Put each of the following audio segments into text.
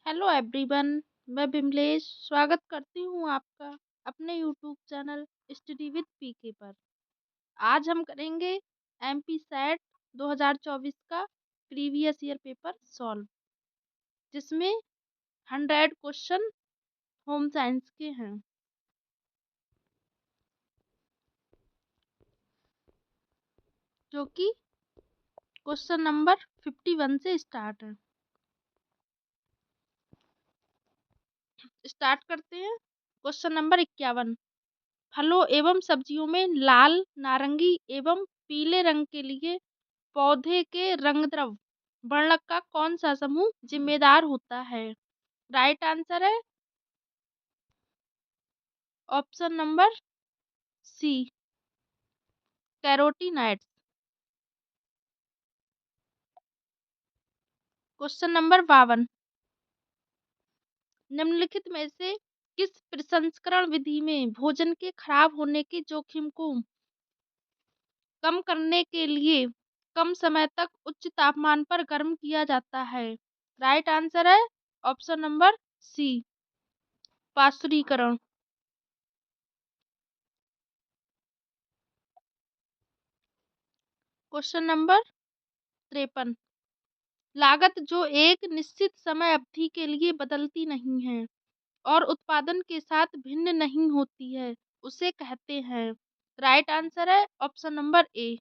Hello everyone. मैं बिमलेश स्वागत करती हूँ आपका अपने यूट्यूब चैनल स्टडी विद पीके पर। आज हम करेंगे एमपी सेट 2024 का प्रीवियस ईयर पेपर सॉल्व, जिसमें 100 क्वेश्चन होम साइंस के हैं, जो कि क्वेश्चन नंबर 51 से स्टार्ट है। स्टार्ट करते हैं। Question number 51। फलों एवं सब्जियों में लाल, नारंगी एवं पीले रंग के लिए पौधे के रंगद्रव्य वर्णक का कौन सा समूह जिम्मेदार होता है? राइट आंसर है option number C, carotenoids. Question number 52। निम्नलिखित में से किस प्रसंस्करण विधि में भोजन के खराब होने के जोखिम को कम करने के लिए कम समय तक उच्च तापमान पर गर्म किया जाता है? राइट आंसर है ऑप्शन नंबर सी, पास्चुरीकरण। Question number 53। लागत जो एक निश्चित समय अवधि के लिए बदलती नहीं है और उत्पादन के साथ भिन्न नहीं होती है, उसे कहते हैं? राइट आंसर है ऑप्शन नंबर ए,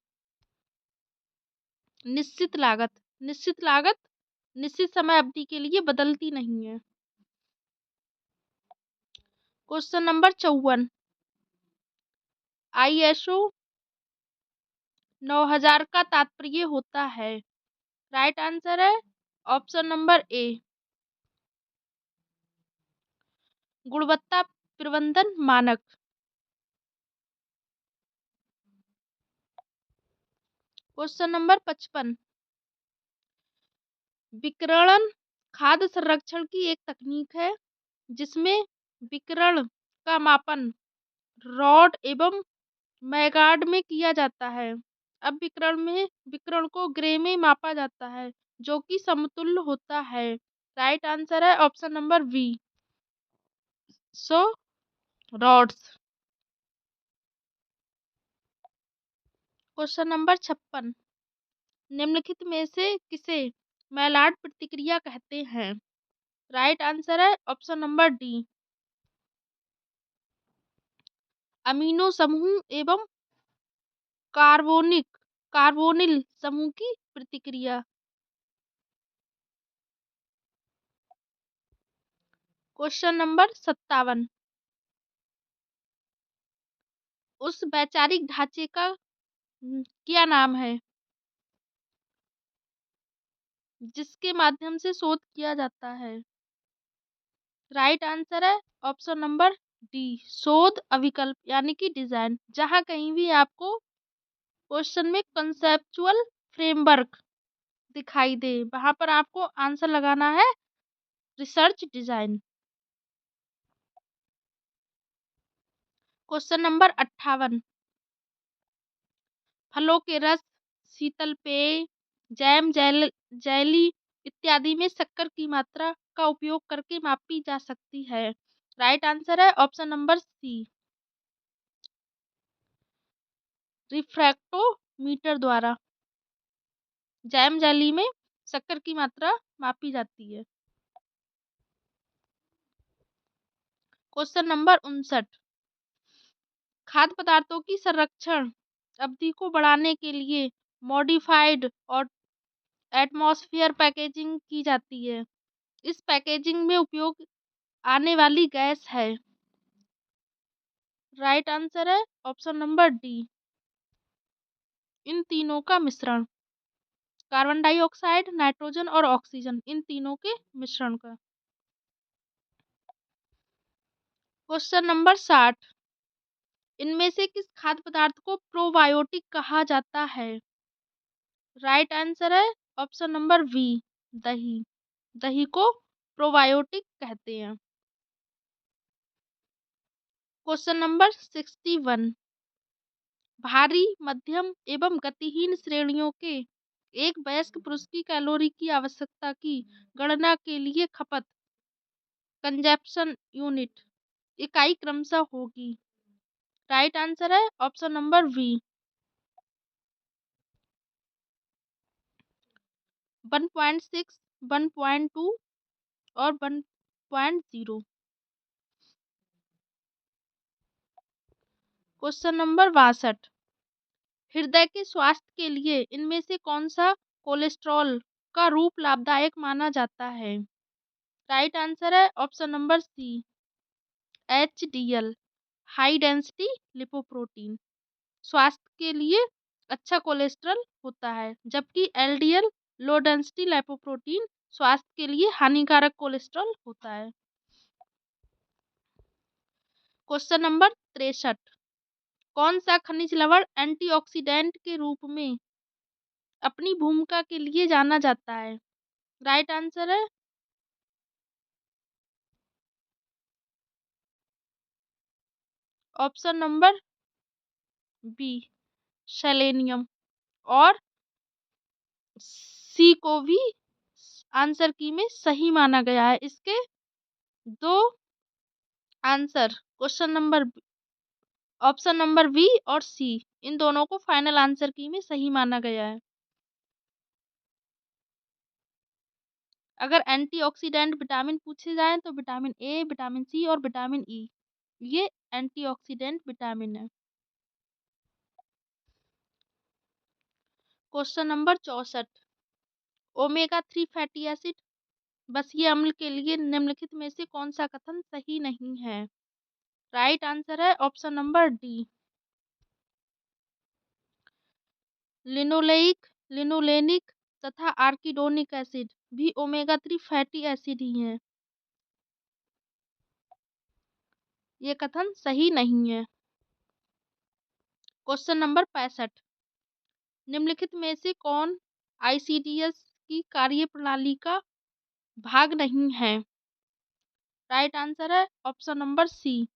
निश्चित लागत। निश्चित लागत निश्चित समय अवधि के लिए बदलती नहीं है। Question number 54। आईएसओ 9000 का तात्पर्य होता है? राइट आंसर है ऑप्शन नंबर ए, गुणवत्ता प्रबंधन मानक। Question number 55। विकिरण खाद्य संरक्षण की एक तकनीक है जिसमें विकिरण का मापन रॉड एवं मैगार्ड में किया जाता है। अब विकिरण को ग्रे में मापा जाता है, जो कि समतुल्य होता है। राइट आंसर है ऑप्शन नंबर बी, सो रॉड्स। Question number 56। निम्नलिखित में से किसे मैलार्ड प्रतिक्रिया कहते हैं? राइट आंसर है ऑप्शन नंबर डी, अमीनो समूह एवं कार्बोनिल समूह की प्रतिक्रिया। Question number 57। उस वैचारिक ढांचे का क्या नाम है जिसके माध्यम से शोध किया जाता है? राइट आंसर है ऑप्शन नंबर डी, शोध अभिकल्प यानी कि डिजाइन। जहां कहीं भी आपको क्वेश्चन में कंसेप्चुअल फ्रेमवर्क दिखाई दे, वहां पर आपको आंसर लगाना है रिसर्च डिजाइन। Question number 58। फलों के रस, शीतल पेय, जेली इत्यादि में शक्कर की मात्रा का उपयोग करके मापी जा सकती है? राइट आंसर है ऑप्शन नंबर सी, रिफ्रैक्टोमीटर द्वारा जैम जेली में शक्कर की मात्रा मापी जाती है। Question number 59। खाद्य पदार्थों की संरक्षण अवधि को बढ़ाने के लिए मॉडिफाइड और एटमॉस्फेयर पैकेजिंग की जाती है। इस पैकेजिंग में उपयोग आने वाली गैस है? राइट आंसर है ऑप्शन नंबर डी, इन तीनों का मिश्रण। कार्बन डाइऑक्साइड, नाइट्रोजन और ऑक्सीजन, इन तीनों के मिश्रण का। Question number 60। इनमें से किस खाद्य पदार्थ को प्रोबायोटिक कहा जाता है? राइट आंसर है ऑप्शन नंबर बी, दही। दही को प्रोबायोटिक कहते हैं। Question number 61। भारी, मध्यम एवं गतिहीन श्रेणियों के एक वयस्क पुरुष की कैलोरी की आवश्यकता की गणना के लिए खपत कंजप्शन यूनिट इकाई क्रमशः होगी। राइट आंसर है ऑप्शन नंबर बी 1.6, 1.2 और 1.0। क्वेश्चन नंबर 62, हृदय के स्वास्थ्य के लिए इनमें से कौन सा कोलेस्ट्रॉल का रूप लाभदायक माना जाता है? राइट आंसर है option number C HDL, high density lipoprotein. स्वास्थ्य के लिए अच्छा कोलेस्ट्रॉल होता है, जबकि LDL, लो डेंसिटी लिपोप्रोटीन, स्वास्थ्य के लिए हानिकारक कोलेस्ट्रॉल होता है। क्वेश्चन नंबर 63, कौन सा खनिज लवण एंटीऑक्सीडेंट के रूप में अपनी भूमिका के लिए जाना जाता है? राइट आंसर है ऑप्शन नंबर बी सेलेनियम, और सी को भी आंसर की में सही माना गया है। इसके दो answer question number option number B और सी, इन दोनों को फाइनल आंसर की में सही माना गया है। अगर एंटीऑक्सीडेंट विटामिन पूछे जाएं तो विटामिन ए, विटामिन सी और विटामिन ई, ये एंटीऑक्सीडेंट विटामिन है। Question number 64, omega 3 fatty acid बसीय अम्ल के लिए निम्नलिखित में से कौन सा कथन सही नहीं है? राइट आंसर है option number D linoleic, linolenic तथा आर्किडोनिक एसिड भी ओमेगा 3 फैटी एसिड ही हैं। ये कथन सही नहीं है। क्वेश्चन नंबर 65, निम्नलिखित में से कौन ICDS की कार्यप्रणाली का भाग नहीं है? राइट आंसर है ऑप्शन नंबर सी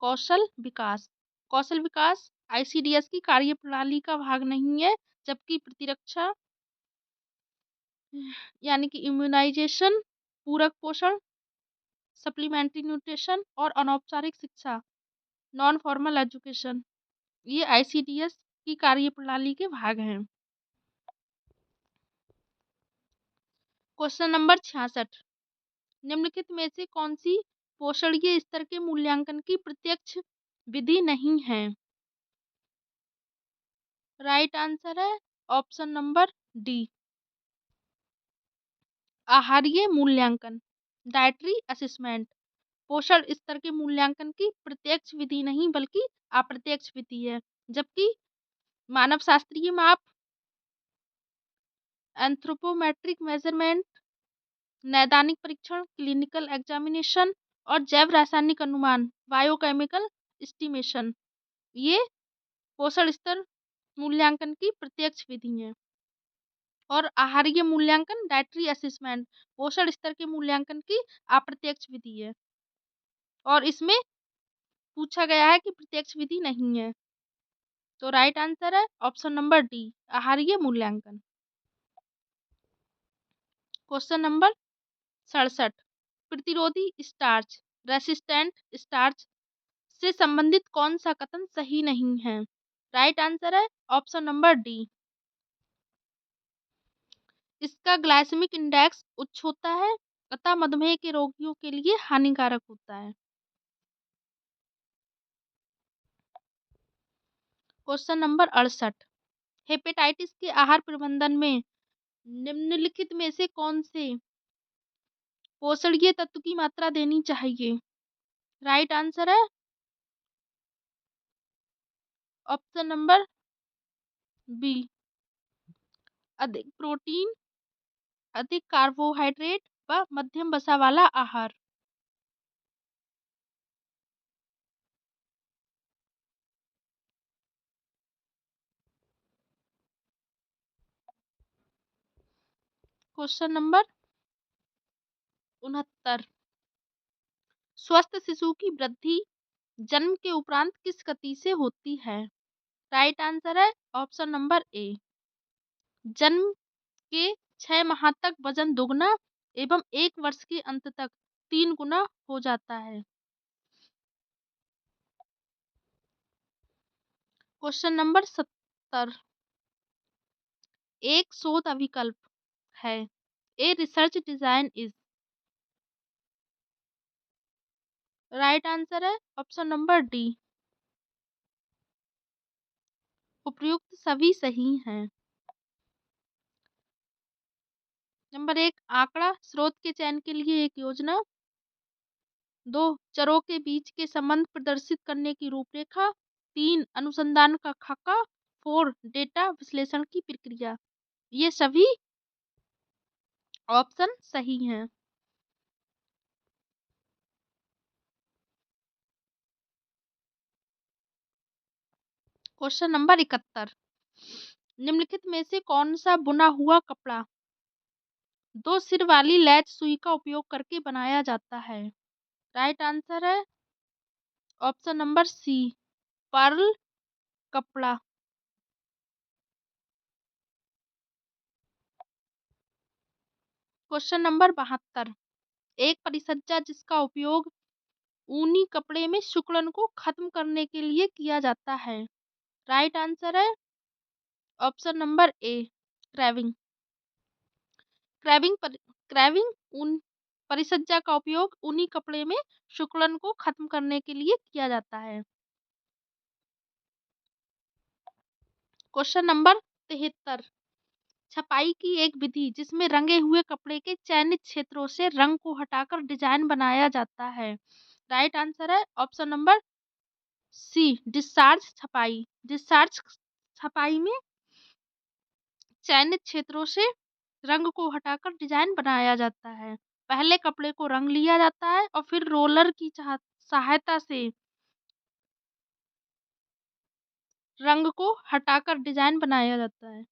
कौशल विकास। कौशल विकास ICDS की कार्यप्रणाली का भाग नहीं है, जबकि प्रतिरक्षा यानी कि इम्यूनाइजेशन, पूरक पोषण, सप्लीमेंट्री न्यूट्रिशन और अनौपचारिक शिक्षा, नॉन फॉर्मल एजुकेशन, ये ICDS की कार्यप्रणाली के भाग हैं। क्वेश्चन नंबर 66, निम्नलिखित में से कौन सी पोषणीय स्तर के मूल्यांकन की प्रत्यक्ष विधि नहीं है? राइट आंसर है ऑप्शन नंबर डी आहारीय मूल्यांकन, डाइटरी असेसमेंट पोषण स्तर के मूल्यांकन की प्रत्यक्ष विधि नहीं बल्कि अप्रत्यक्ष विधि है। जबकि मानव शास्त्रीय माप, एंथ्रोपोमेट्रिक मेजरमेंट, नैदानिक परीक्षण, क्लिनिकल एग्जामिनेशन और जैव रासायनिक अनुमान, बायोकेमिकल एस्टिमेशन, ये पोषण स्तर मूल्यांकन की प्रत्यक्ष विधि है। और आहारीय मूल्यांकन, डाइटरी असेसमेंट, पोषण स्तर के मूल्यांकन की अप्रत्यक्ष विधि है। और इसमें पूछा गया है कि प्रत्यक्ष विधि नहीं है, तो राइट आंसर है ऑप्शन नंबर डी आहारीय मूल्यांकन। क्वेश्चन नंबर 67, प्रतिरोधी स्टार्च, रेसिस्टेंट स्टार्च से संबंधित कौन सा कथन सही नहीं है? राइट आंसर है ऑप्शन नंबर डी इसका ग्लाइसेमिक इंडेक्स उच्च होता है अतः मधुमेह के रोगियों के लिए हानिकारक होता है। क्वेश्चन नंबर 68, हेपेटाइटिस के आहार प्रबंधन में निम्नलिखित में से कौन से पोषणीय तत्व की मात्रा देनी चाहिए? राइट आंसर है ऑप्शन नंबर बी अधिक प्रोटीन, अधिक कार्बोहाइड्रेट व मध्यम वसा वाला आहार। क्वेश्चन नंबर 69, स्वस्थ शिशु की वृद्धि जन्म के उपरांत किस गति से होती है? राइट आंसर है ऑप्शन नंबर ए जन्म के 6 माह तक वजन दोगुना एवं 1 वर्ष के अंत तक 3 गुना हो जाता है। Question number 70। एक शोध अभिकल्प है। A research design is. Right answer है ऑप्शन नंबर डी। उपयुक्त सभी सही हैं। नंबर 1 आंकड़ा स्रोत के चयन के लिए एक योजना। 2 चरों के बीच के संबंध प्रदर्शित करने की रूपरेखा। 3 अनुसंधान का खाका। 4 डेटा विश्लेषण की प्रक्रिया। ये सभी ऑप्शन सही हैं। Question number 71। निम्नलिखित में से कौन सा बुना हुआ कपड़ा 2 सिर वाली लैच सुई का उपयोग करके बनाया जाता है। राइट आंसर है ऑप्शन नंबर सी पर्ल कपड़ा। Question number 72। एक परिसज्जा जिसका उपयोग ऊनी कपड़े में सिकुड़न को खत्म करने के लिए किया जाता है। राइट आंसर है ऑप्शन नंबर ए क्रैविंग। क्रैविंग क्रैविंग ऊन परिसज्जा का उपयोग ऊनी कपड़े में सिकुड़न को खत्म करने के लिए किया जाता है। Question number 73। छपाई की एक विधि जिसमें रंगे हुए कपड़े के चयनित क्षेत्रों से रंग को हटाकर डिजाइन बनाया जाता है। राइट आंसर है ऑप्शन नंबर सी डिस्चार्ज छपाई। डिस्चार्ज छपाई में चयनित क्षेत्रों से रंग को हटाकर डिजाइन बनाया जाता है। पहले कपड़े को रंग लिया जाता है और फिर रोलर की सहायता से रंग को हटाकर डिजाइन बनाया जाता है।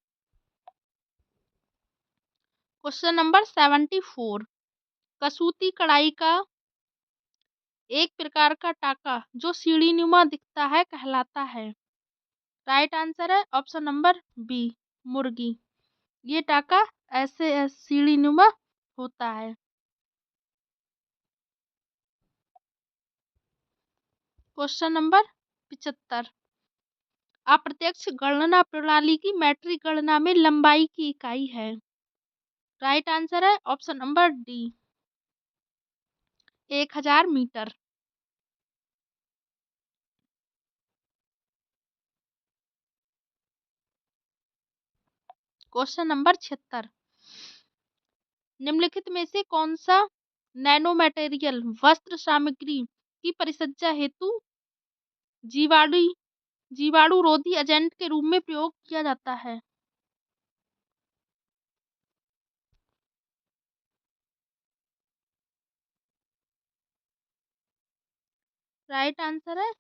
Question number 74। कसूती कढ़ाई का एक प्रकार का टाका जो सीढ़ीनुमा दिखता है कहलाता है। राइट आंसर है ऑप्शन नंबर बी मुर्गी। ये टाका ऐसे सीढ़ीनुमा होता है। Question number 75। अप्रत्यक्ष गणना प्रणाली की मैट्रिक गणना में लंबाई की इकाई है। राइट आंसर है option number D 1000 metre. Question number 76। निम्नलिखित में से कौन सा नैनो मटेरियल वस्त्र सामग्री की परिसज्जा हेतु जीवाणु जीवाणु रोधी एजेंट के रूप में प्रयोग किया जाता है। राइट आंसर है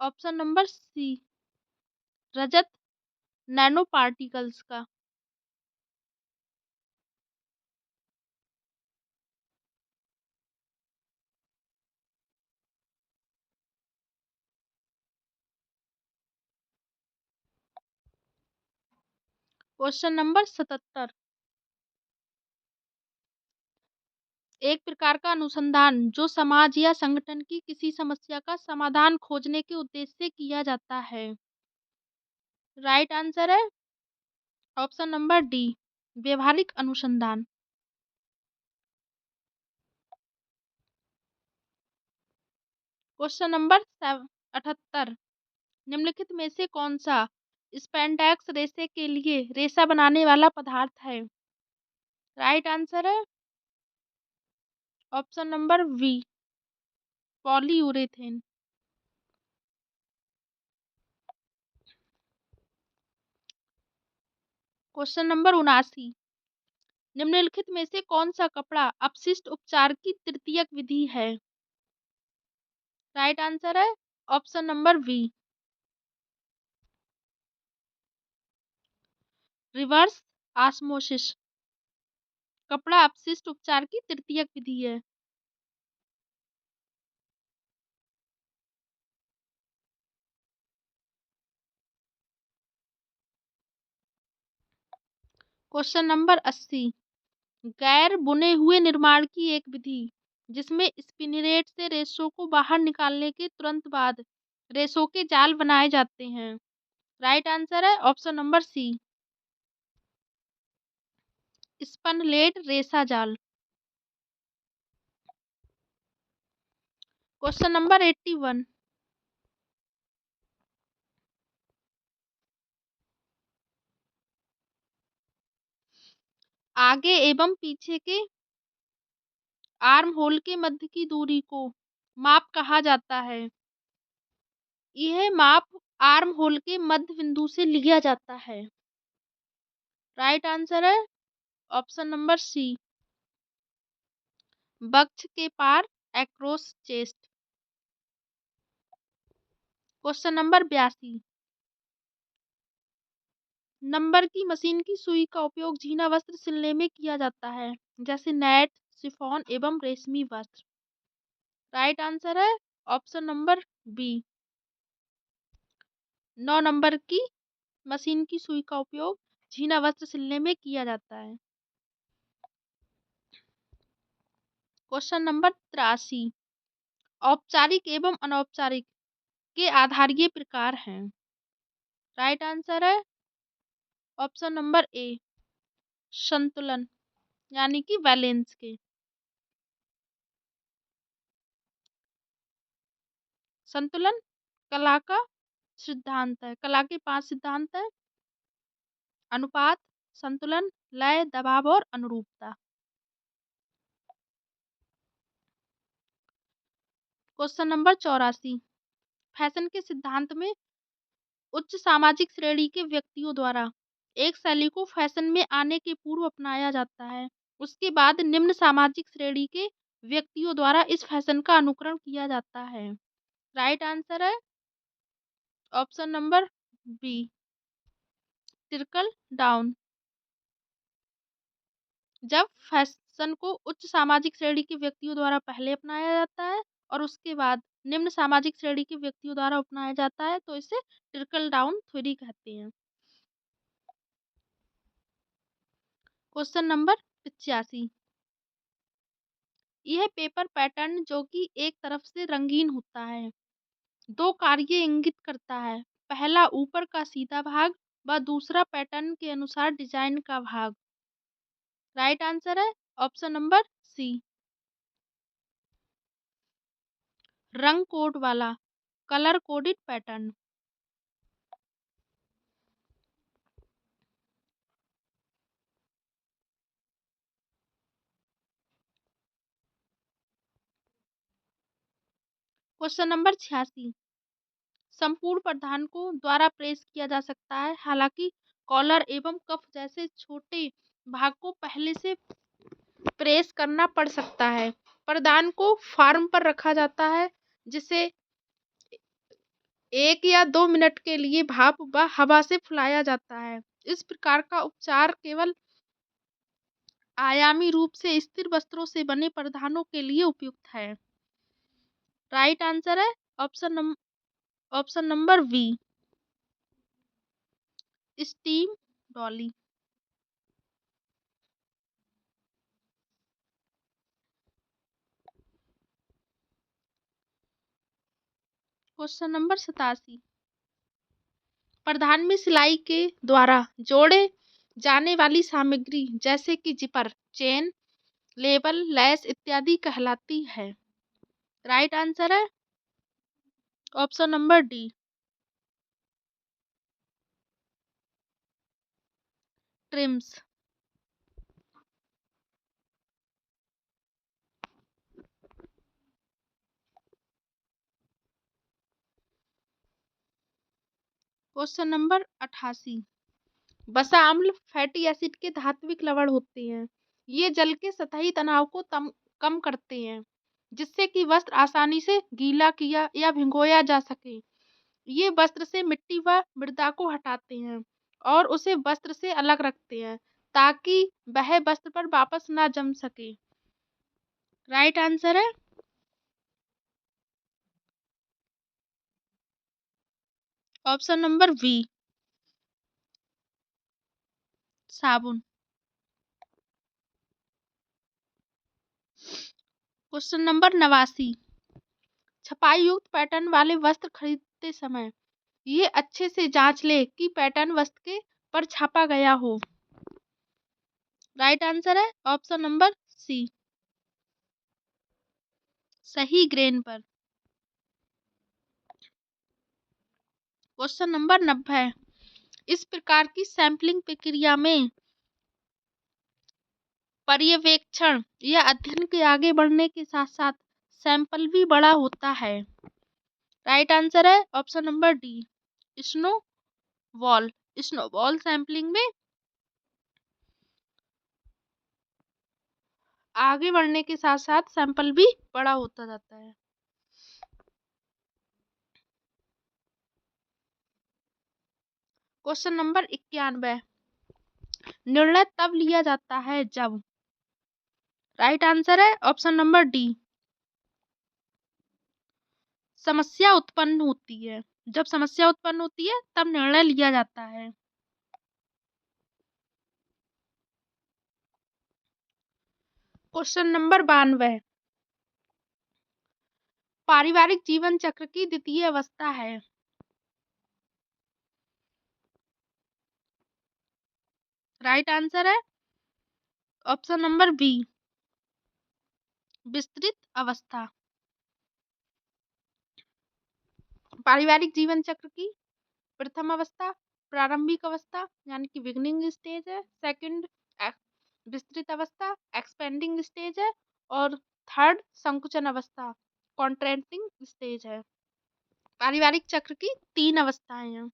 ऑप्शन नंबर सी रजत नैनो पार्टिकल्स का। Question number 77। एक प्रकार का अनुसंधान जो समाज या संगठन की किसी समस्या का समाधान खोजने के उद्देश्य से किया जाता है। राइट आंसर है ऑप्शन नंबर डी व्यवहारिक अनुसंधान। Question number 78। निम्नलिखित में से कौन सा स्पेंडेक्स रेशे के लिए रेशा बनाने वाला पदार्थ है। राइट आंसर है option number B polyurethane. Question number 79। निम्नलिखित में से कौन सा कपड़ा अपशिष्ट उपचार की तृतीयक विधि है। राइट आंसर है option number be reverse osmosis कपड़ा अपशिष्ट उपचार की तृतीयक विधि है। Question number 80। गैर बुने हुए निर्माण की एक विधि जिसमें स्पिनरेट से रेशों को बाहर निकालने के तुरंत बाद रेशों के जाल बनाए जाते हैं। राइट आंसर है ऑप्शन नंबर सी, स्पनलेट रेशा जाल। क्वेश्चन नंबर 81, आगे एवं पीछे के आर्म होल के मध्य की दूरी को माप कहा जाता है। यह माप आर्म होल के मध्य बिंदु से लिया जाता है। राइट आंसर है ऑप्शन नंबर सी, वक्ष के पार, across chest. Question number 82, number की मशीन की सुई का उपयोग झीना वस्त्र सिलने में किया जाता है, जैसे नेट, शिफॉन एवं रेशमी वस्त्र। राइट आंसर है ऑप्शन नंबर बी, 9 नंबर की मशीन की सुई का उपयोग झीना वस्त्र सिलने में किया जाता है। क्वेश्चन नंबर 83, औपचारिक एवं अनौपचारिक के आधार ये प्रकार हैं। राइट आंसर है ऑप्शन नंबर ए, संतुलन यानी कि बैलेंस के। संतुलन कला का सिद्धांत है, कला के 5 सिद्धांत है: अनुपात, संतुलन, लय, दबाव और अनुरूपता। क्वेश्चन नंबर 84, फैशन के सिद्धांत में उच्च सामाजिक श्रेणी के व्यक्तियों द्वारा एक शैली को फैशन में आने के पूर्व अपनाया जाता है, उसके बाद निम्न सामाजिक श्रेणी के व्यक्तियों द्वारा इस फैशन का अनुकरण किया जाता है। राइट आंसर है option number B, trickle down. जब फैशन को उच्च सामाजिक श्रेणी के व्यक्तियों द्वारा पहले अपनाया जाता है और उसके बाद निम्न सामाजिक श्रेणी के व्यक्तियों द्वारा अपनाया जाता है तो इसे ट्रिकल डाउन थ्योरी कहते हैं। क्वेश्चन नंबर 85, यह पेपर पैटर्न जो कि एक तरफ से रंगीन होता है, दो कार्य इंगित करता है। पहला ऊपर का सीधा भाग व दूसरा पैटर्न के अनुसार डिजाइन का भाग। राइट आंसर है ऑप्शन नंबर सी, रंग कोड वाला, colour coded pattern. Question number 86, संपूर्ण परिधान को द्वारा प्रेस किया जा सकता है, हालांकि कॉलर एवं कफ जैसे छोटे भाग को पहले से प्रेस करना पड़ सकता है। परिधान को फार्म पर रखा जाता है, जिसे 1 या 2 मिनट के लिए भाप व हवा से फुलाया जाता है। इस प्रकार का उपचार केवल आयामी रूप से स्थिर वस्त्रों से बने परिधानों के लिए उपयुक्त है। राइट आंसर है option number B, steam dolly. Question number 87, परिधान में सिलाई के द्वारा जोड़े जाने वाली सामग्री जैसे कि जिपर, चेन, लेबल, लैस इत्यादि कहलाती है। राइट आंसर है option number D, TRIMS. Question number 88, वसा अम्ल फैटी एसिड के धात्विक लवण होते हैं। ये जल के सतही तनाव को कम करते हैं, जिससे कि वस्त्र आसानी से गीला किया या भिगोया जा सके। ये वस्त्र से मिट्टी व मृदा को हटाते हैं और उसे वस्त्र से अलग रखते हैं, ताकि वह वस्त्र पर वापस ना जम सके। राइट आंसर है ऑप्शन नंबर बी, साबुन। Question number 89। छपाई युक्त पैटर्न वाले वस्त्र खरीदते समय ये अच्छे से जांच ले कि पैटर्न वस्त्र के पर छापा गया हो। राइट आंसर है ऑप्शन नंबर सी, सही ग्रेन पर। Question number 90। इस प्रकार की सैंपलिंग प्रक्रिया में पर्यवेक्षण या अध्ययन के आगे बढ़ने के साथ साथ सैंपल भी बड़ा होता है। राइट आंसर है option number D, snow wall. Snowball sampling में आगे बढ़ने के साथ साथ सैंपल भी बड़ा होता जाता है। Question number 91। निर्णय तब लिया जाता है जब। राइट आंसर है ऑप्शन नंबर डी, समस्या उत्पन्न होती है। जब समस्या उत्पन्न होती है तब निर्णय लिया जाता है। Question number 92। पारिवारिक जीवन चक्र की द्वितीय अवस्था है। राइट आंसर है ऑप्शन नंबर बी, विस्तृत अवस्था। पारिवारिक जीवन चक्र की प्रथम अवस्था प्रारंभिक अवस्था यानी कि बिगनिंग स्टेज है। सेकंड विस्तृत अवस्था एक्सपेंडिंग स्टेज है। और थर्ड संकुचन अवस्था कॉन्ट्रैक्टिंग स्टेज है। पारिवारिक चक्र की 3 अवस्थाएं हैं।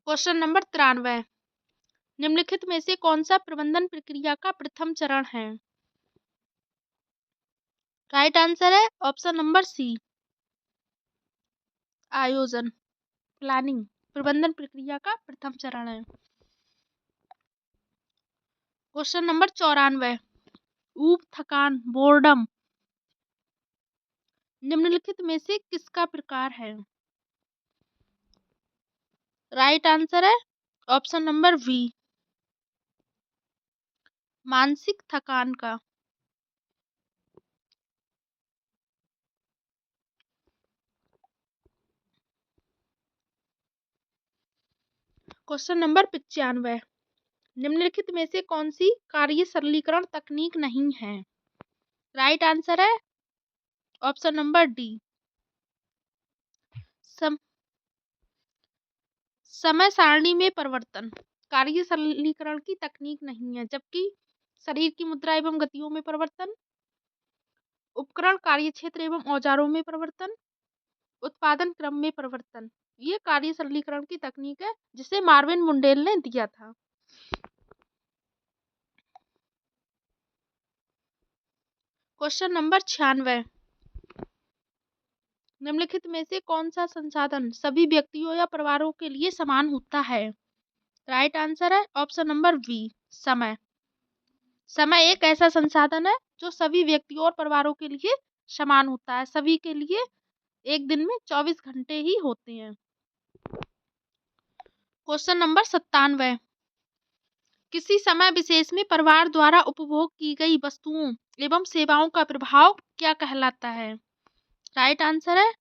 Question number 93। निम्नलिखित में से कौन सा प्रबंधन प्रक्रिया का प्रथम चरण है। राइट आंसर है ऑप्शन नंबर सी, आयोजन प्लानिंग प्रबंधन प्रक्रिया का प्रथम चरण है। Question number 94। ऊब थकान बोर्डम निम्नलिखित में से किसका प्रकार है। राइट आंसर है ऑप्शन नंबर बी, मानसिक थकान का। Question number 95। निम्नलिखित में से कौन सी कार्य सरलीकरण तकनीक नहीं है। राइट आंसर है ऑप्शन नंबर डी, सम, समय सारणी में परिवर्तन कार्य सरलीकरण की तकनीक नहीं है। जबकि शरीर की मुद्रा एवं गतियों में परिवर्तन, उपकरण कार्यक्षेत्र एवं औजारों में परिवर्तन, उत्पादन क्रम में परिवर्तन, ये कार्य सरलीकरण की तकनीक है जिसे मार्विन मुंडेल ने दिया था। Question number 96। निम्नलिखित में से कौन सा संसाधन सभी व्यक्तियों या परिवारों के लिए समान होता है। राइट आंसर है ऑप्शन नंबर बी, समय। समय एक ऐसा संसाधन है जो सभी व्यक्तियों और परिवारों के लिए समान होता है। सभी के लिए एक दिन में 24 घंटे ही होते हैं। Question number 97। किसी समय विशेष में परिवार द्वारा उपभोग की गई वस्तुओं एवं सेवाओं का प्रभाव क्या कहलाता है। राइट आंसर है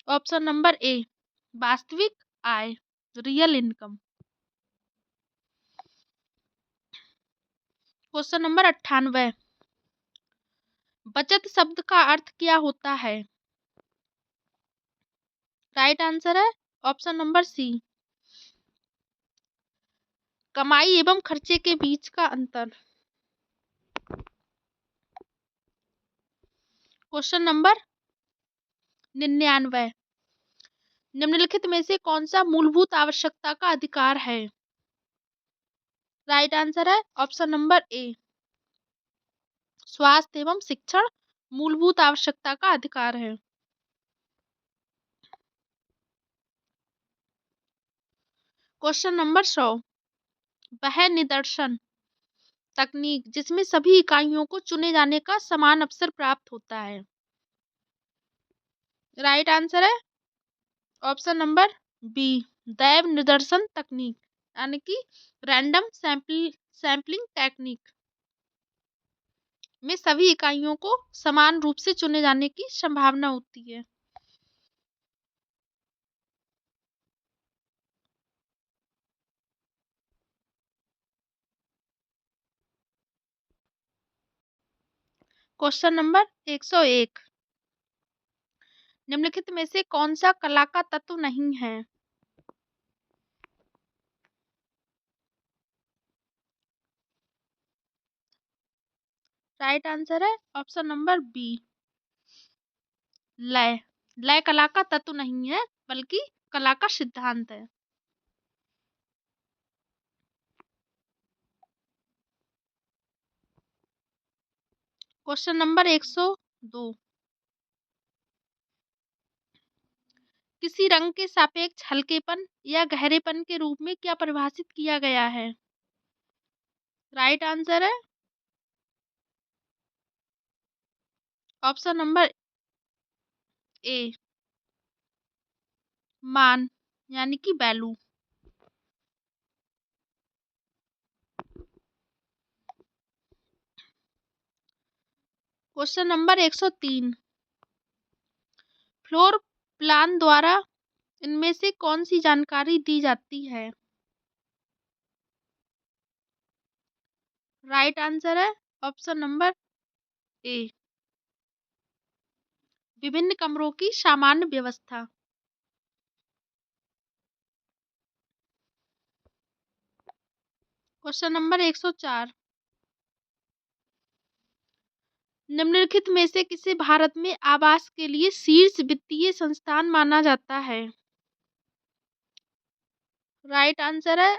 ऑप्शन नंबर ए, वास्तविक आय रियल इनकम। Question number 98। बचत शब्द का अर्थ क्या होता है। राइट आंसर है ऑप्शन नंबर सी, कमाई एवं खर्चे के बीच का अंतर। Question number 99। निम्नलिखित में से कौन सा मूलभूत आवश्यकता का अधिकार है। राइट आंसर है ऑप्शन नंबर ए, स्वास्थ्य एवं शिक्षण मूलभूत आवश्यकता का अधिकार है। Question number 100। वह निदर्शन तकनीक जिसमें सभी इकाइयों को चुने जाने का समान अवसर प्राप्त होता है। राइट आंसर है ऑप्शन नंबर बी, दैव निदर्शन तकनीक। यानी कि रैंडम सैम्पलिंग टेक्निक में सभी इकाइयों को समान रूप से चुने जाने की संभावना होती है। क्वेश्चन नंबर 101, निम्नलिखित में से कौन सा कला का तत्व नहीं है? राइट आंसर है ऑप्शन नंबर बी, लय। लय कला का तत्व नहीं है बल्कि कला का सिद्धांत है। क्वेश्चन नंबर 102, किसी रंग के सापेक्ष हल्केपन या गहरेपन के रूप में क्या परिभाषित किया गया है? राइट आंसर है ऑप्शन नंबर ए, मान यानी कि value. Question number 103, floor plan द्वारा इनमें से कौन सी जानकारी दी जाती है? राइट आंसर है ऑप्शन नंबर ए, विभिन्न कमरों की सामान्य व्यवस्था। क्वेश्चन नंबर 104, निम्नलिखित में से किसे भारत में आवास के लिए शीर्ष वित्तीय संस्थान माना जाता है? राइट आंसर है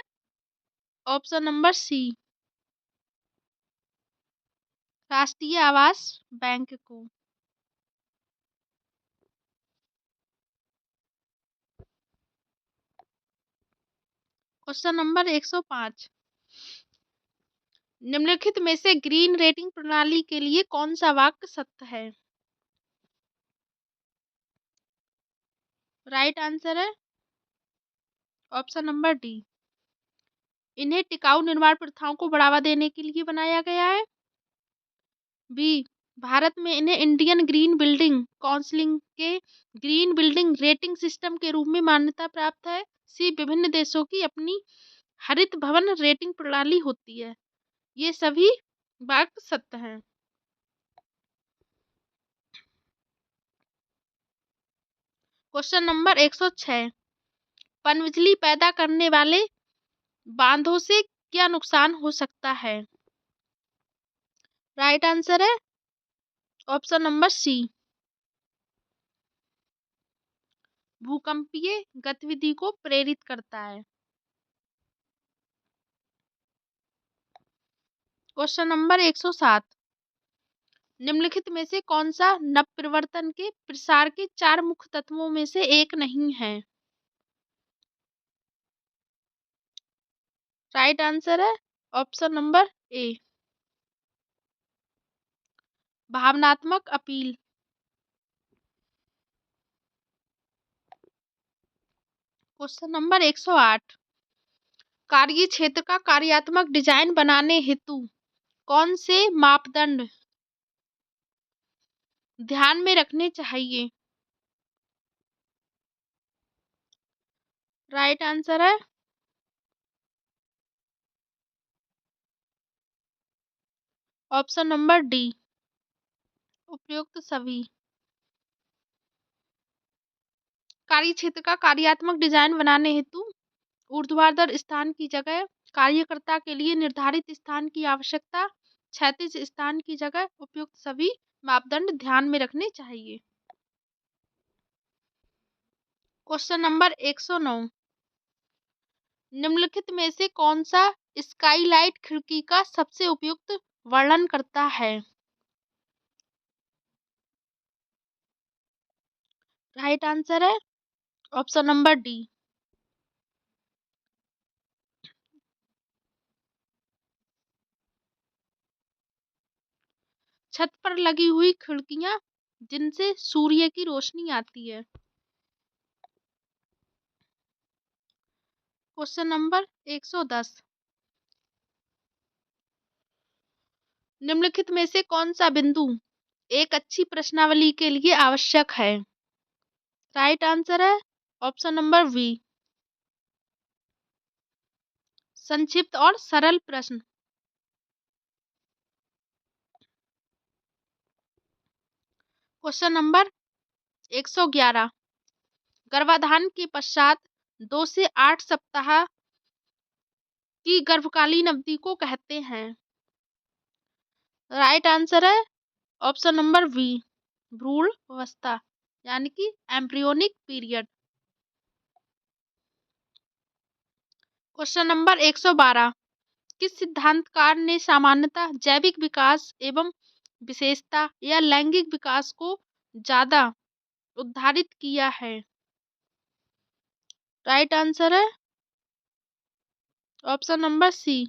ऑप्शन नंबर सी, राष्ट्रीय आवास बैंक को। क्वेश्चन नंबर 105, निम्नलिखित में से ग्रीन रेटिंग प्रणाली के लिए कौन सा वाक्य सत्य है? राइट आंसर है ऑप्शन नंबर डी, इन्हें टिकाऊ निर्माण प्रथाओं को बढ़ावा देने के लिए बनाया गया है। बी, भारत में इन्हें इंडियन ग्रीन बिल्डिंग काउंसिल के ग्रीन बिल्डिंग रेटिंग सिस्टम के रूप में मान्यता प्राप्त है। सी, विभिन्न देशों की अपनी हरित भवन रेटिंग प्रणाली होती है। ये सभी वाक्य सत्य हैं। क्वेश्चन नंबर 106, पनबिजली पैदा करने वाले बांधों से क्या नुकसान हो सकता है? राइट आंसर है ऑप्शन नंबर सी, भूकंपीय गतिविधि को प्रेरित करता है। क्वेश्चन नंबर 107, निम्नलिखित में से कौन सा नवप्रवर्तन के प्रसार के 4 मुख्य तत्वों में से एक नहीं है? राइट आंसर है ऑप्शन नंबर ए, भावनात्मक अपील। क्वेश्चन नंबर 108, कार्य क्षेत्र का कार्यात्मक डिजाइन बनाने हेतु कौन से मापदंड ध्यान में रखने चाहिए? राइट आंसर है ऑप्शन नंबर डी, उपयुक्त सभी। कार्य क्षेत्र का कार्यात्मक डिजाइन बनाने हेतु ऊर्ध्वाधर स्थान की जगह कार्यकर्ता के लिए निर्धारित स्थान की आवश्यकता, क्षैतिज स्थान की जगह उपयुक्त सभी मापदंड ध्यान में रखने चाहिए। क्वेश्चन नंबर 109, निम्नलिखित में से कौन सा स्काईलाइट खिड़की का सबसे उपयुक्त वर्णन करता है? राइट आंसर है ऑप्शन नंबर डी, छत पर लगी हुई खिड़कियां जिनसे सूर्य की रोशनी आती है। Question number 110। निम्नलिखित में से कौन सा बिंदु एक अच्छी प्रश्नावली के लिए आवश्यक है? राइट आंसर है ऑप्शन नंबर बी, संक्षिप्त और सरल प्रश्न। क्वेश्चन नंबर 111, गर्भाधान के पश्चात 2 से 8 सप्ताह की गर्भकालीन अवधि को कहते हैं? राइट आंसर है ऑप्शन नंबर बी, भ्रूण अवस्था यानी कि एम्ब्रियोनिक पीरियड। क्वेश्चन नंबर 112, किस सिद्धांतकार ने सामान्यतः जैविक विकास एवं विशेषता या लैंगिक विकास को ज्यादा उद्धारित किया है? राइट आंसर है option number C,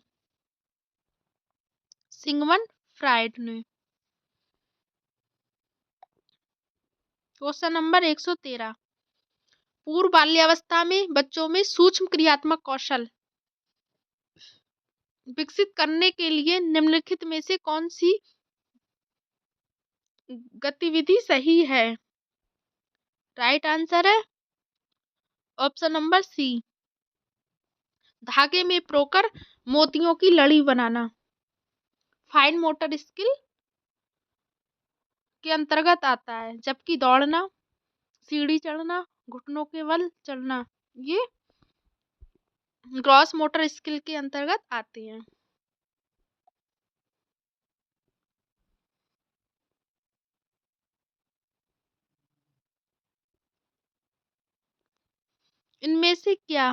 Sigmund Freud ने। क्वेश्चन नंबर 113, पूर्व बाल्यावस्था में बच्चों में सूक्ष्म क्रियात्मक कौशल विकसित करने के लिए निम्नलिखित में से कौन सी गतिविधि सही है? राइट आंसर है ऑप्शन नंबर सी, धागे में प्रोकर मोतियों की लड़ी बनाना। फाइन मोटर स्किल के अंतर्गत आता है, जबकि दौड़ना, सीढ़ी चढ़ना, घुटनों के बल चलना ये ग्रॉस मोटर स्किल के अंतर्गत आते हैं। इनमें से क्या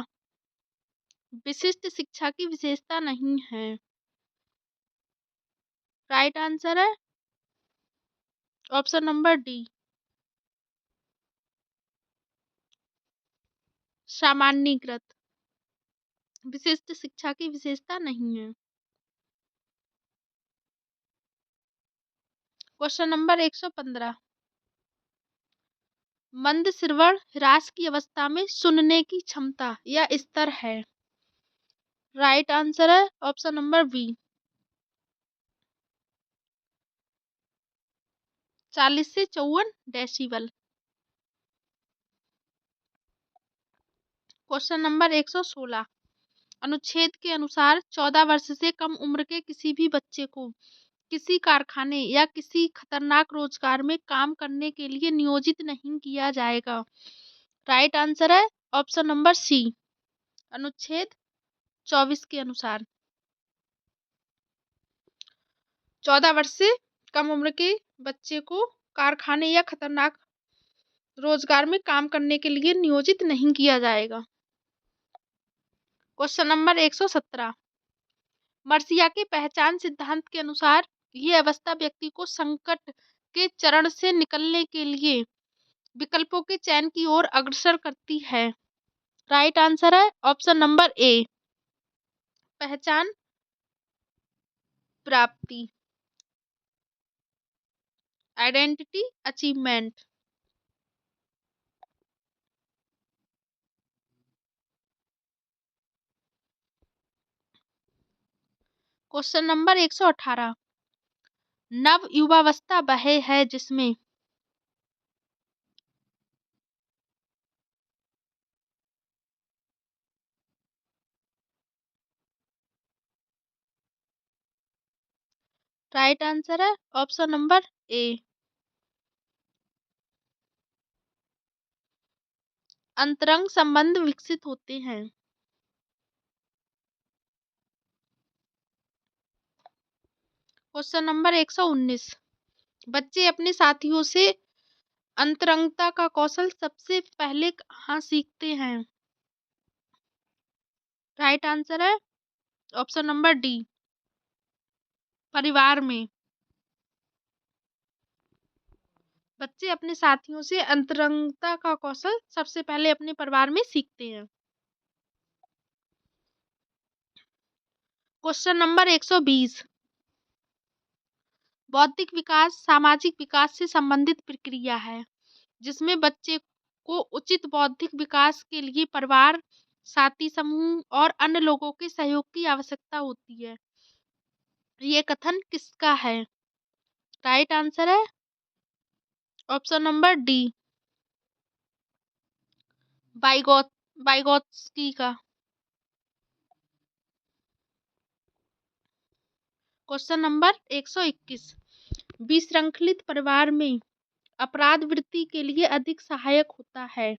विशिष्ट शिक्षा की विशेषता नहीं है? राइट आंसर है ऑप्शन नंबर डी, सामान्यीकृत विशिष्ट शिक्षा की विशेषता नहीं है। क्वेश्चन नंबर 115, मंद श्रवण ह्रास की अवस्था में सुनने की क्षमता या स्तर है? राइट आंसर है ऑप्शन नंबर बी, 40 से 54 डेसिबल। क्वेश्चन नंबर 116, अनुच्छेद के अनुसार 14 वर्ष से कम उम्र के किसी भी बच्चे को किसी कारखाने या किसी खतरनाक रोजगार में काम करने के लिए नियोजित नहीं किया जाएगा। राइट आंसर है ऑप्शन नंबर सी, अनुच्छेद 24 के अनुसार 14 वर्ष से कम उम्र के बच्चे को कारखाने या खतरनाक रोजगार में काम करने के लिए नियोजित नहीं किया जाएगा। क्वेश्चन नंबर 117, मर्सिया के पहचान सिद्धांत के अनुसार ये अवस्था व्यक्ति को संकट के चरण से निकलने के लिए विकल्पों के चयन की ओर अग्रसर करती है। राइट आंसर है ऑप्शन नंबर ए, पहचान प्राप्ति, आइडेंटिटी अचीवमेंट। क्वेश्चन नंबर 118, नव युवावस्था वह है जिसमें राइट आंसर है ऑप्शन नंबर ए, अंतरंग संबंध विकसित होते हैं। क्वेश्चन नंबर 119, बच्चे अपने साथियों से अंतरंगता का कौशल सबसे पहले कहाँ सीखते हैं? राइट आंसर है ऑप्शन नंबर डी, परिवार में। बच्चे अपने साथियों से अंतरंगता का कौशल सबसे पहले अपने परिवार में सीखते हैं। क्वेश्चन नंबर 120, बौद्धिक विकास सामाजिक विकास से संबंधित प्रक्रिया है जिसमें बच्चे को उचित बौद्धिक विकास के लिए परिवार साथी समूह और अन्य लोगों के सहयोग की आवश्यकता होती है। ये कथन किसका है? राइट आंसर है ऑप्शन नंबर डी, बाइगोत बाइगोत्स्की का। क्वेश्चन नंबर 121, विश्रृंखलित परिवार में अपराध वृत्ति के लिए अधिक सहायक होता है।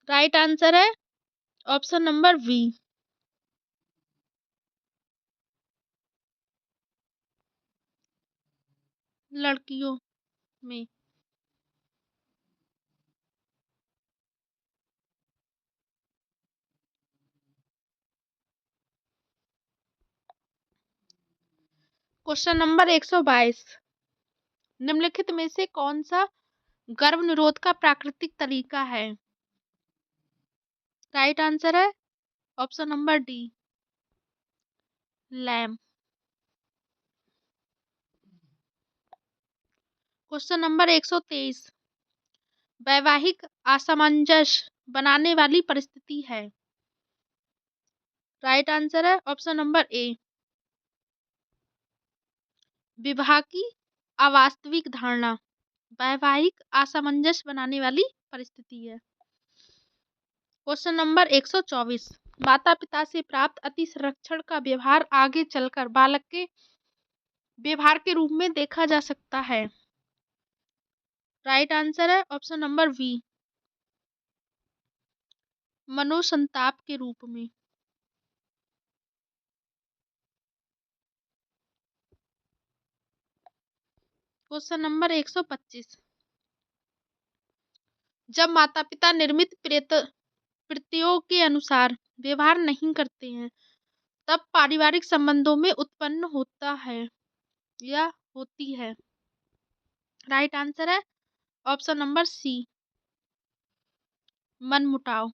राइट आंसर है ऑप्शन नंबर बी, लड़कियों में। क्वेश्चन नंबर 122, निम्नलिखित में से कौन सा गर्भ निरोध का प्राकृतिक तरीका है? राइट आंसर है option number D, LAM. Question number 123, वैवाहिक असमंजस बनाने वाली परिस्थिति है। राइट आंसर है ऑप्शन नंबर ए, विवाह की अवास्तविक धारणा वैवाहिक असमंजस बनाने वाली परिस्थिति है। क्वेश्चन नंबर 124, माता पिता से प्राप्त अति संरक्षण का व्यवहार आगे चलकर बालक के व्यवहार के रूप में देखा जा सकता है। राइट आंसर है ऑप्शन नंबर बी, मनोसंताप के रूप में। क्वेश्चन नंबर 125, जब माता पिता निर्मित प्रत्ययों के अनुसार व्यवहार नहीं करते हैं तब पारिवारिक संबंधों में उत्पन्न होता है या होती है। राइट आंसर है ऑप्शन नंबर सी, मनमुटाव।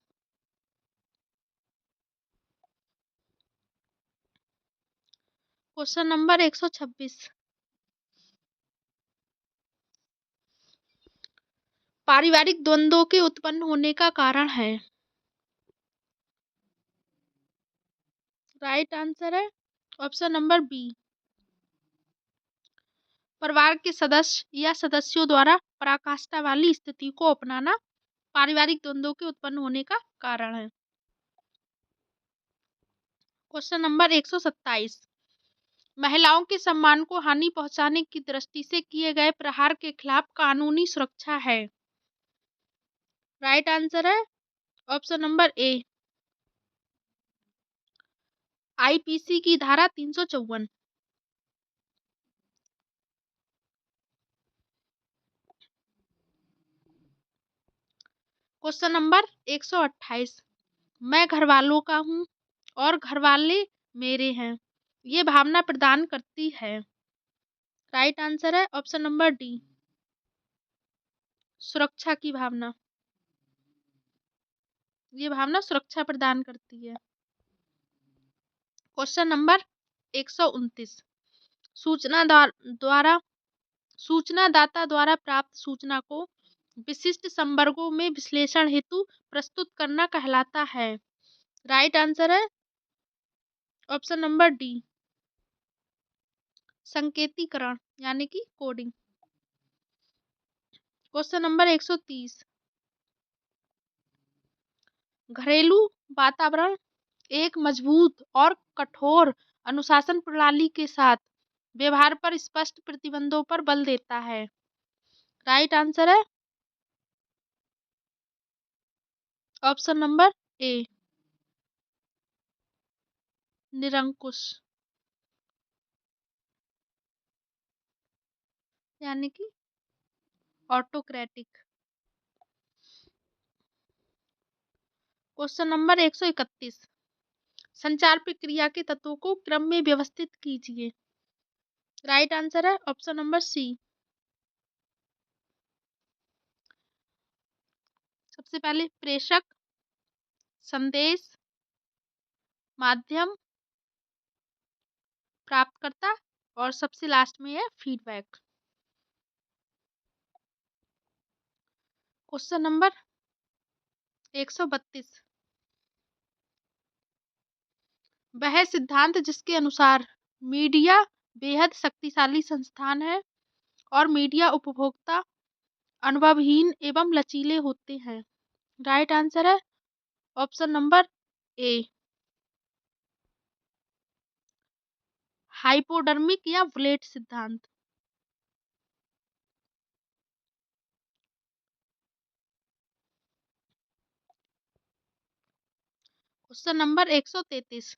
क्वेश्चन नंबर 126, पारिवारिक द्वंद्वों के उत्पन्न होने का कारण है। राइट आंसर है ऑप्शन नंबर बी, परिवार के सदस्य या सदस्यों द्वारा पराकाष्ठा वाली स्थिति को अपनाना पारिवारिक द्वंद्वों के उत्पन्न होने का कारण है। क्वेश्चन नंबर 127, महिलाओं के सम्मान को हानि पहुंचाने की दृष्टि से किए गए प्रहार के खिलाफ कानूनी सुरक्षा है। राइट आंसर है ऑप्शन नंबर ए, आईपीसी की धारा 354। क्वेश्चन नंबर 128, मैं घरवालों का हूँ और घरवाले मेरे हैं, ये भावना प्रदान करती है। राइट आंसर है ऑप्शन नंबर डी, सुरक्षा की भावना। ये भावना सुरक्षा प्रदान करती है। क्वेश्चन नंबर 129, सूचना द्वारा सूचनादाता द्वारा प्राप्त सूचना को विशिष्ट संवर्गों में विश्लेषण हेतु प्रस्तुत करना कहलाता है। राइट आंसर है ऑप्शन नंबर डी, संकेतीकरण यानी कि कोडिंग। क्वेश्चन नंबर 130, घरेलू वातावरण एक मजबूत और कठोर अनुशासन प्रणाली के साथ व्यवहार पर स्पष्ट प्रतिबंधों पर बल देता है। राइट आंसर है ऑप्शन नंबर ए, निरंकुश यानी कि ऑटोक्रेटिक। क्वेश्चन नंबर 131, संचार प्रक्रिया के तत्वों को क्रम में व्यवस्थित कीजिए। राइट आंसर है ऑप्शन नंबर सी, सबसे पहले प्रेषक, संदेश, माध्यम, प्राप्तकर्ता और सबसे लास्ट में है फीडबैक। Question number 132। वह सिद्धांत जिसके अनुसार मीडिया बेहद शक्तिशाली संस्थान है और मीडिया उपभोक्ता अनुभवहीन एवं लचीले होते हैं। राइट आंसर है ऑप्शन नंबर ए, हाइपोडर्मिक या बुलेट सिद्धांत। Question number 133।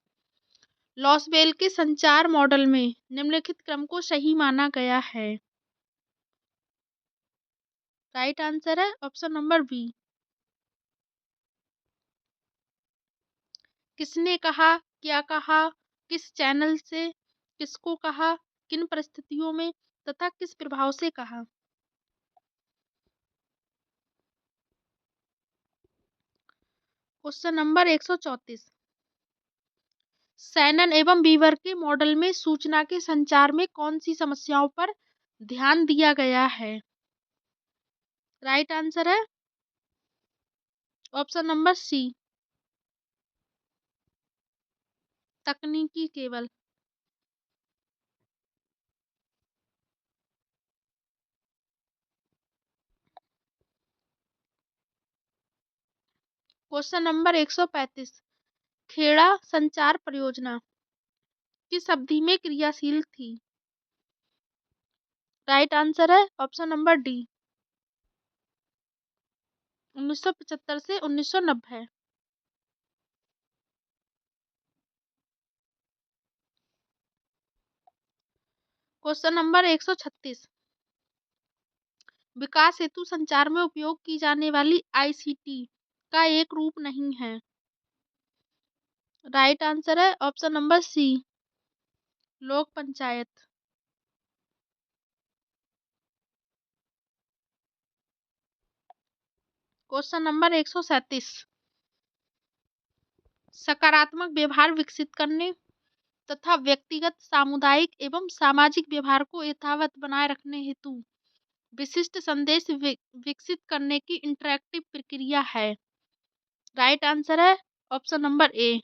लॉसबेल के संचार मॉडल में निम्नलिखित क्रम को सही माना गया है। राइट आंसर है ऑप्शन नंबर बी। किसने कहा, क्या कहा, किस चैनल से, किसको कहा, किन परिस्थितियों में तथा किस प्रभाव से कहा। Question number 134। सैनन एवं बीवर के मॉडल में सूचना के संचार में कौन सी समस्याओं पर ध्यान दिया गया है। राइट आंसर है ऑप्शन नंबर सी, तकनीकी केवल। Question number 135। खेड़ा संचार परियोजना किस अवधि में क्रियाशील थी। राइट आंसर है ऑप्शन नंबर डी, 1975 से 1990। Question number 136। विकास हेतु संचार में उपयोग की जाने वाली आईसीटी का एक रूप नहीं है। राइट आंसर है ऑप्शन नंबर सी, लोक पंचायत। Question number 137। सकारात्मक व्यवहार विकसित करने तथा व्यक्तिगत, सामुदायिक एवं सामाजिक व्यवहार को यथावत बनाए रखने हेतु विशिष्ट संदेश विकसित करने की इंटरैक्टिव प्रक्रिया है। राइट आंसर है ऑप्शन नंबर ए,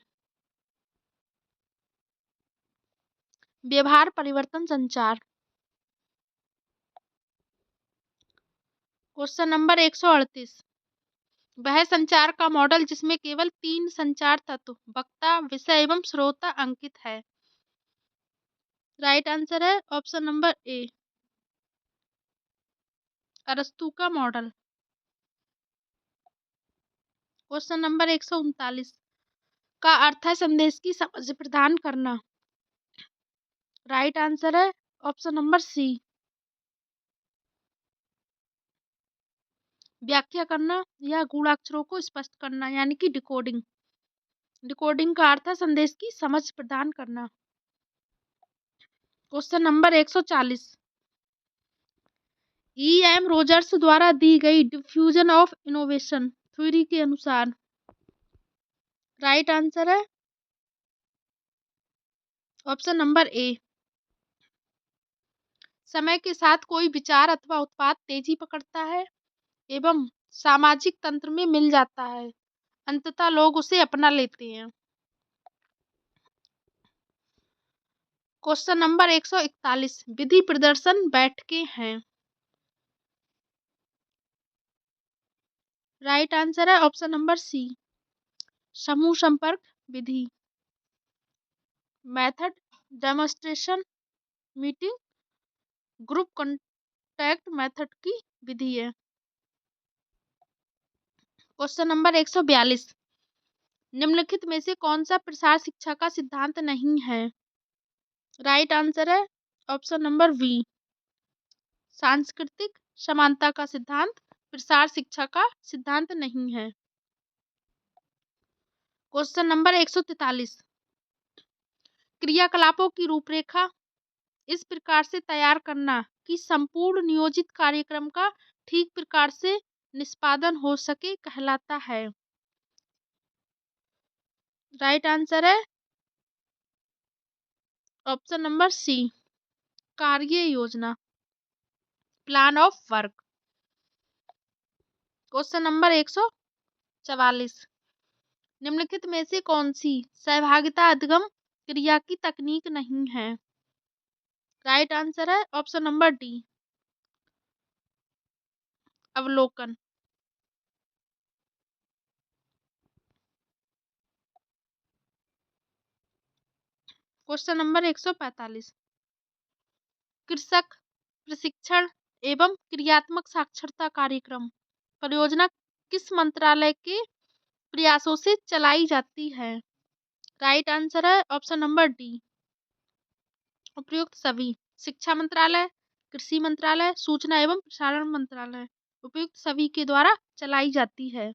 व्यवहार परिवर्तन संचार। Question number 138। वह संचार का मॉडल जिसमें केवल 3 संचार तत्व वक्ता, विषय एवं श्रोता अंकित है। राइट आंसर है ऑप्शन नंबर ए, अरस्तू का मॉडल। क्वेश्चन नंबर 139 का अर्थ है संदेश की समझ प्रदान करना। राइट आंसर है ऑप्शन नंबर सी, व्याख्या करना या गूढ़ाक्षरों को स्पष्ट करना यानी कि डिकोडिंग। डिकोडिंग का अर्थ है संदेश की समझ प्रदान करना। Question number 140। E M Rogers द्वारा दी गई डिफ्यूजन ऑफ इनोवेशन थ्योरी के अनुसार। राइट आंसर है ऑप्शन नंबर ए, समय के साथ कोई विचार अथवा उत्पाद तेजी पकड़ता है एवं सामाजिक तंत्र में मिल जाता है, अंततः लोग उसे अपना लेते हैं। Question number 141। विधि प्रदर्शन बैठकें हैं। राइट आंसर है ऑप्शन नंबर सी, समूह संपर्क विधि। Method demonstration meeting group contact method की विधि है। Question number 142। निम्नलिखित में से कौन सा प्रसार शिक्षा का सिद्धांत नहीं है। राइट आंसर है ऑप्शन नंबर बी, सांस्कृतिक समानता का सिद्धांत प्रसार शिक्षा का सिद्धांत नहीं है। Question number 143। क्रियाकलापों की रूपरेखा इस प्रकार से तैयार करना कि संपूर्ण नियोजित कार्यक्रम का ठीक प्रकार से निष्पादन हो सके कहलाता है। राइट आंसर है ऑप्शन नंबर सी, कार्य योजना, plan of work. Question number 44। निम्नलिखित में से कौन सी सहभागिता अधिगम क्रिया की तकनीक नहीं है? राइट आंसर है ऑप्शन नंबर डी, अवलोकन। Question number 145। कृषक प्रशिक्षण एवं क्रियात्मक साक्षरता कार्यक्रम परियोजना किस मंत्रालय के प्रयासों से चलाई जाती है? राइट आंसर है ऑप्शन नंबर डी, उपयुक्त सभी। शिक्षा मंत्रालय, कृषि मंत्रालय, सूचना एवं प्रसारण मंत्रालय, उपयुक्त सभी के द्वारा चलाई जाती है।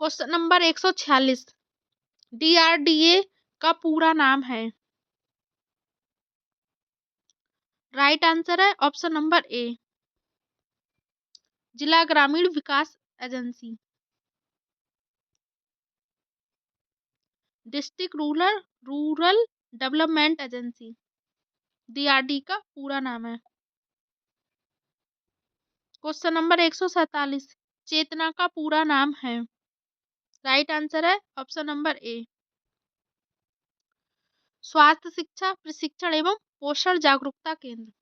Question number 146। डीआरडीए का पूरा नाम है? राइट आंसर है ऑप्शन नंबर ए, जिला ग्रामीण विकास एजेंसी, district rural development agency. DRD का पूरा नाम है। Question number 147। चेतना का पूरा नाम है? राइट आंसर है ऑप्शन नंबर ए, स्वास्थ्य शिक्षा प्रशिक्षण एवं पोषण जागरूकता केंद्र,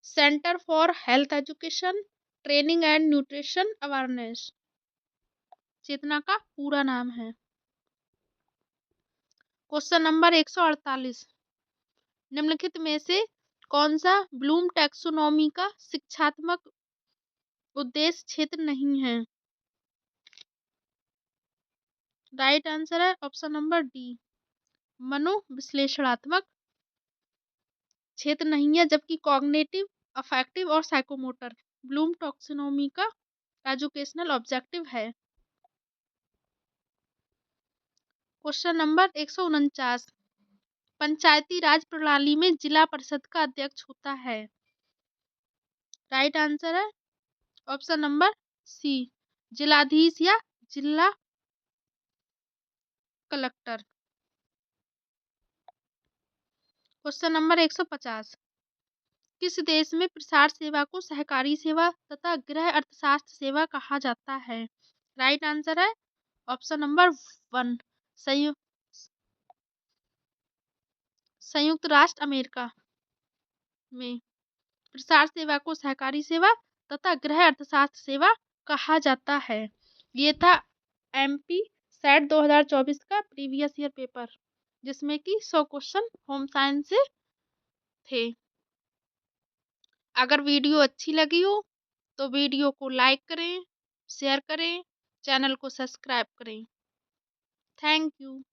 centre for health education training and nutrition awareness. चेतना का पूरा नाम है। Question number 148। निम्नलिखित में से कौन सा ब्लूम टैक्सोनॉमी का शिक्षात्मक उद्देश्य क्षेत्र नहीं है? राइट आंसर है ऑप्शन नंबर डी, मनोविश्लेषणात्मक क्षेत्र नहीं है, जबकि कॉग्निटिव, अफेक्टिव और साइकोमोटर ब्लूम टैक्सोनॉमी का एजुकेशनल ऑब्जेक्टिव है। Question number 149। पंचायती राज प्रणाली में जिला परिषद का अध्यक्ष होता है? राइट आंसर है ऑप्शन नंबर सी, जिलाधीश या जिला कलेक्टर। Question number 150। किस देश में प्रसार सेवा को सहकारी सेवा तथा गृह अर्थशास्त्र सेवा कहा जाता है? राइट आंसर है ऑप्शन नंबर वन, संयुक्त राष्ट्र अमेरिका में प्रसार सेवा को सहकारी सेवा तथा गृह अर्थशास्त्र सेवा कहा जाता है। ये था एमपी सेट 2024 का प्रीवियस ईयर पेपर, जिसमें कि 100 क्वेश्चन होम साइंस से थे। अगर वीडियो अच्छी लगी हो तो वीडियो को लाइक करें, शेयर करें, चैनल को सब्सक्राइब करें। Thank you.